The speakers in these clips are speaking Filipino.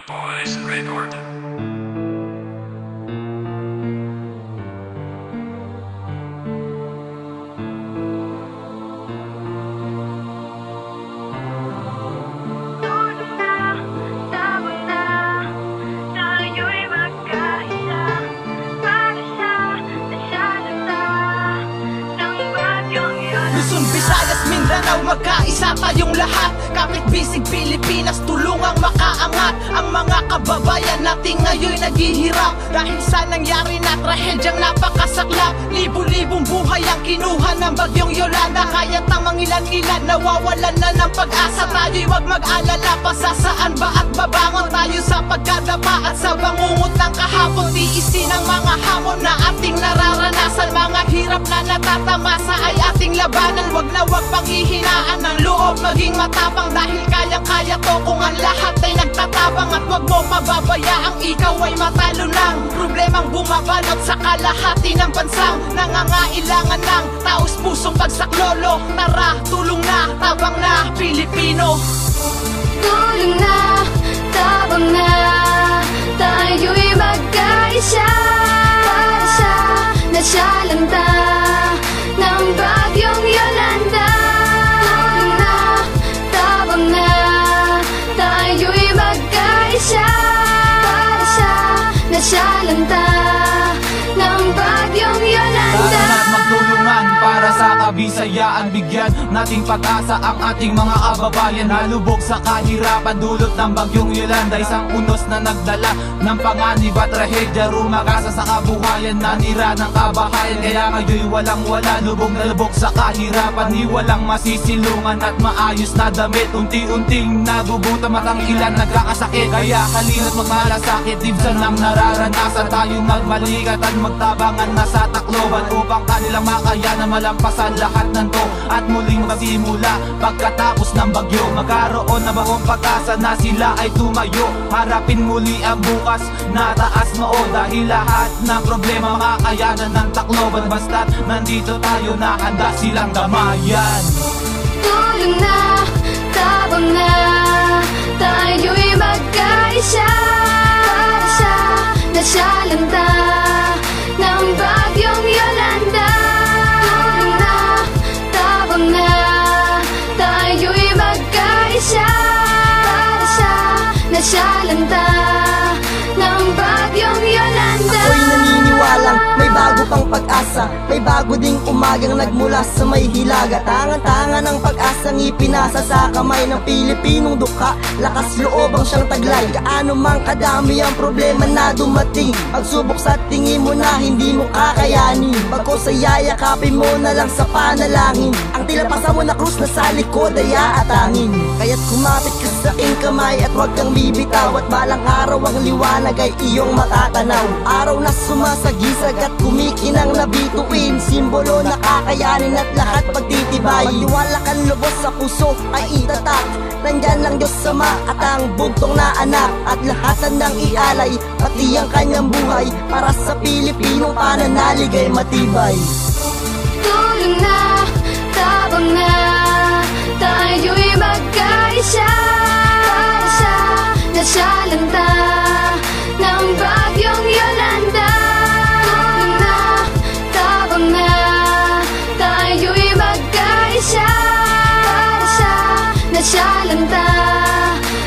Boys Record. Luzon, Visayas, Mindanao, magkaisa tayong lahat. Kapit bisig Pilipinas, tulungang makaangat. Ang mga kababayan natin ngayon naghihirap dahil sa nangyari na trahedyang napakasaklap. Libu-libong buhay ang kinuha ng bagyong Yolanda. Kaya tamang ilan-ilan nawawalan na ng pag-asa. Tayo'y wag mag-alala, pasasaan ba at babangon tayo sa pagkadapa at sa bangungot ng kahapon. Tiisin ang mga hamon na ating nararanasan. Mga hirap na natatamasa ay ating labanan. Wag na wag panghihinaan ng loob, maging matapang dahil kayang-kaya to kung ang lahat ay nagtatabang. At wag mo pababayaang ikaw ay matalo ng problemang bumabalot sa kalahati ng bansang nangangailangan ng taos pusong pagsaklolo. Tara, tulong na, tabang na, Pilipino. Tulong na, tabang na, tayo'y magkaisa para sa nasalanta ng bagyong Yolanda. Tulong na, tabang na, tayo'y magkaisa para sa nasalanta ng bagyong Yolanda. Tara na't magtulungan para sa kabisayaan. Bigyan nating pag-asa ang ating mga kababayan. Nalubog sa kahirapan dulot ng bagyong Yolanda. Isang unos na nagdala ng panganib at trahedya. Rumakasa sa kabuhayan, nanira ng kabahayan. Kaya ngayon walang-wala, lubog na lubog sa kahirapan. Di walang masisilungan at maayos na damit. Unti-unting nagugutom at ang ilan nagkakasakit. Kaya halina't magmalasakit, dibsan ang nararanasan. Tayong magmalikat at magtabangan na sa Tacloban upang kanilang makayanan malampasan lahat ng to at muling magsimula pagkatapos ng bagyo. Magkaroon na bagong pag-asa na sila ay tumayo. Harapin muli ang bukas na taas noo dahil lahat ng problema makakayanan ng Tacloban. Basta't nandito tayo na handa silang damayan. Tulong na, tabang na, tayo'y magkaisa para sa nasalanta ng bagyong Yolanda. Tulong na, tabang na, tayo'y magkaisa para sa nasalanta ng bagyong Yolanda. Ako'y naniniwalang may bago pang pag-asa. May bago ding umagang nagmula sa may hilaga. Tangan-tangan ng pag-asang ipinasa sa kamay ng Pilipinong dukha. Lakas loob ang siyang taglay. Gaano mang kadami ang problema na dumating, pagsubok sa tingin mo na hindi mo kakayanin. Bagko sa yayakapin mo na lang sa panalangin. Ang tila pasa mo na krus na sa likod ay aatangin. Kaya't kumapit ka sa aking kamay at huwag kang bibitaw. At balang araw ang liwanag ay iyong matatanaw. Araw na sumasagisag at kumikinang nabituin, simbolo na kakayanin at lahat pagtitibay. Magtiwala kang lubos sa puso ay itatak. Nandyan lang Diyos sama at ang bugtong na anak. At lahat handang ialay, pati ang kanyang buhay para sa Pilipinong pananalig ay matibay. Tulong na, tabang na, tayo'y magkaisa para sa nasalanta ng bagyong Yolanda. Tulong na, tabang na, tayo'y magkaisa para sa nasalanta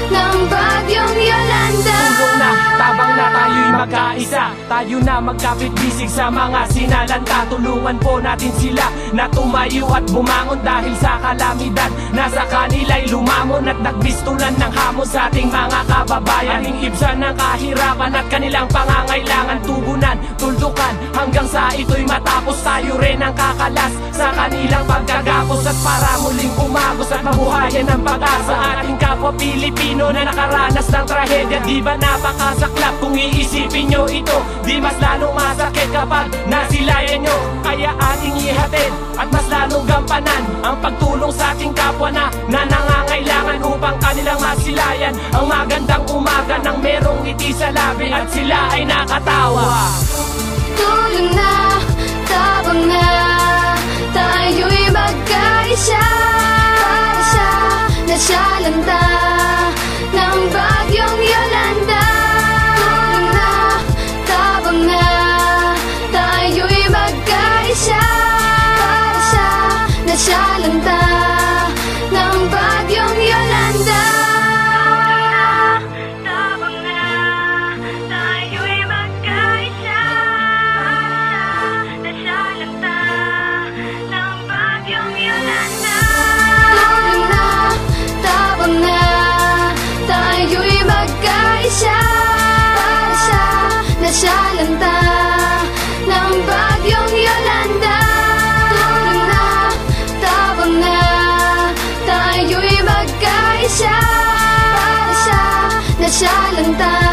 ng bagyong Yolanda. Tulong na, tabang na, tayo'y magkaisa. Tayo na magkapit-bisig sa mga sinalanta. Tulungan po natin sila na tumayo at bumangon dahil sa kalamidad na sa kanila'y lumamon at nagbistulan ng hamon sa ating mga kababayan. Ating ibsan ng kahirapan at kanilang pangangailangan, tugunan, tuldukan hanggang sa ito'y matapos. Tayo rin ang kakalas sa kanilang pagkagapos at para muling umagos at mabuhayan ng pag-asa ating kapwa Pilipino na nakaranas ng trahedya. Di ba napakasaklap kung iisipin nyo ito? Di mas lalong masakit kapag nasilayan nyo. Kaya ating ihatid at mas lalong gampanan ang pagtulong sa ating kapwa na nangangailangan upang kanilang masilayan ang magandang umaga nang merong ngiti sa labi at sila ay nakatawa. Tulong na, tabang na, tayo'y magkaisa para sa nasalanta ng bagyong Yolanda. nasyalanta.